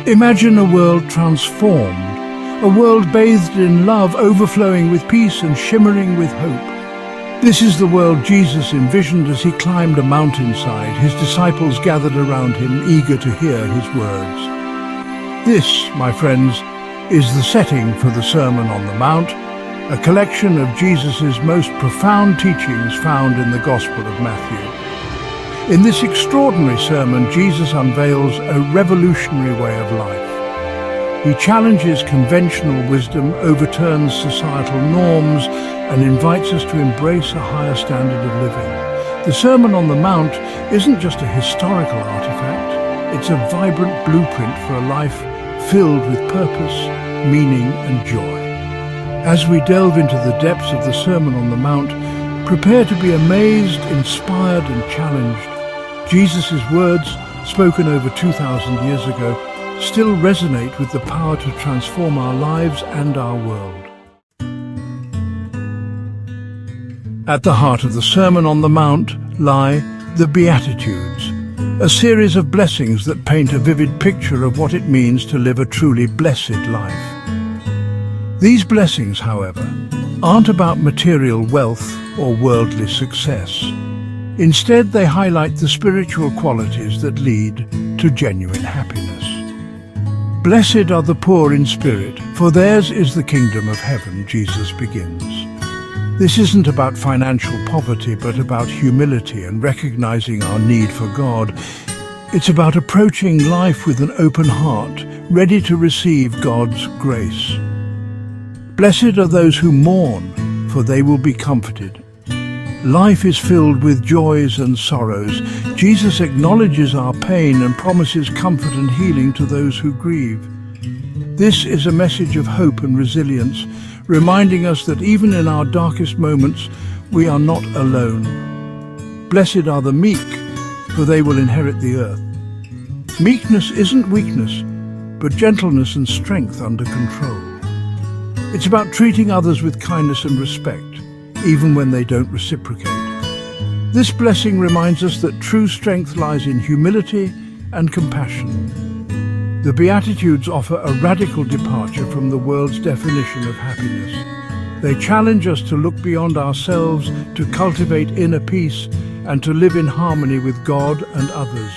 Imagine a world transformed, a world bathed in love, overflowing with peace and shimmering with hope. This is the world Jesus envisioned as he climbed a mountainside, his disciples gathered around him, eager to hear his words. This, my friends, is the setting for the Sermon on the Mount, a collection of Jesus' most profound teachings found in the Gospel of Matthew. In this extraordinary sermon, Jesus unveils a revolutionary way of life. He challenges conventional wisdom, overturns societal norms, and invites us to embrace a higher standard of living. The Sermon on the Mount isn't just a historical artifact, it's a vibrant blueprint for a life filled with purpose, meaning, and joy. As we delve into the depths of the Sermon on the Mount, prepare to be amazed, inspired, and challenged. Jesus' words, spoken over 2,000 years ago, still resonate with the power to transform our lives and our world. At the heart of the Sermon on the Mount lie the Beatitudes, a series of blessings that paint a vivid picture of what it means to live a truly blessed life. These blessings, however, aren't about material wealth or worldly success. Instead, they highlight the spiritual qualities that lead to genuine happiness. Blessed are the poor in spirit, for theirs is the kingdom of heaven, Jesus begins. This isn't about financial poverty, but about humility and recognizing our need for God. It's about approaching life with an open heart, ready to receive God's grace. Blessed are those who mourn, for they will be comforted. Life is filled with joys and sorrows. Jesus acknowledges our pain and promises comfort and healing to those who grieve. This is a message of hope and resilience, reminding us that even in our darkest moments, we are not alone. Blessed are the meek, for they will inherit the earth. Meekness isn't weakness, but gentleness and strength under control. It's about treating others with kindness and respect, even when they don't reciprocate. This blessing reminds us that true strength lies in humility and compassion. The Beatitudes offer a radical departure from the world's definition of happiness. They challenge us to look beyond ourselves, to cultivate inner peace, and to live in harmony with God and others.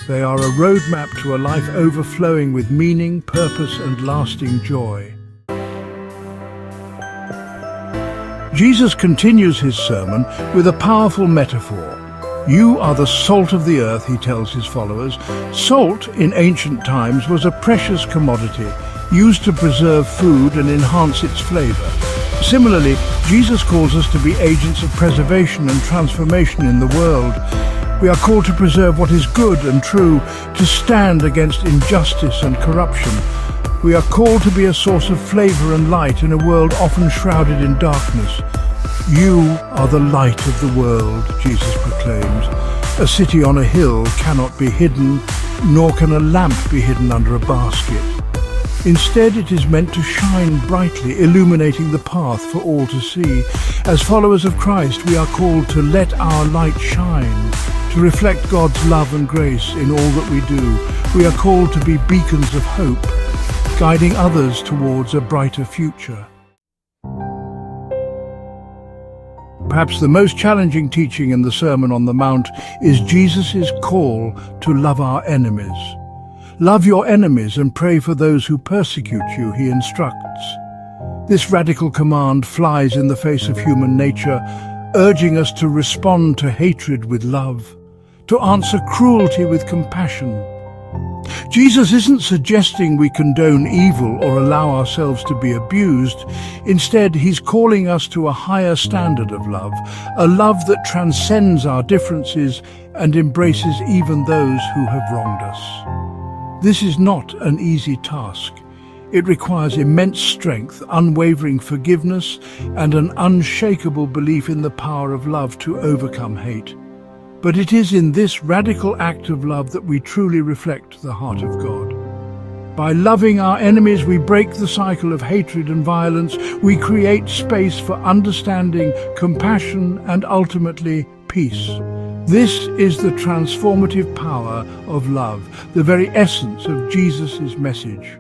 They are a roadmap to a life overflowing with meaning, purpose, and lasting joy. Jesus continues his sermon with a powerful metaphor. You are the salt of the earth, he tells his followers. Salt, in ancient times, was a precious commodity, used to preserve food and enhance its flavor. Similarly, Jesus calls us to be agents of preservation and transformation in the world. We are called to preserve what is good and true, to stand against injustice and corruption. We are called to be a source of flavor and light in a world often shrouded in darkness. You are the light of the world, Jesus proclaims. A city on a hill cannot be hidden, nor can a lamp be hidden under a basket. Instead, it is meant to shine brightly, illuminating the path for all to see. As followers of Christ, we are called to let our light shine, to reflect God's love and grace in all that we do. We are called to be beacons of hope, guiding others towards a brighter future. Perhaps the most challenging teaching in the Sermon on the Mount is Jesus' call to love our enemies. Love your enemies and pray for those who persecute you, he instructs. This radical command flies in the face of human nature, urging us to respond to hatred with love, to answer cruelty with compassion. Jesus isn't suggesting we condone evil or allow ourselves to be abused. Instead, he's calling us to a higher standard of love, a love that transcends our differences and embraces even those who have wronged us. This is not an easy task. It requires immense strength, unwavering forgiveness, and an unshakable belief in the power of love to overcome hate. But it is in this radical act of love that we truly reflect the heart of God. By loving our enemies, we break the cycle of hatred and violence. We create space for understanding, compassion, and ultimately peace. This is the transformative power of love, the very essence of Jesus' message.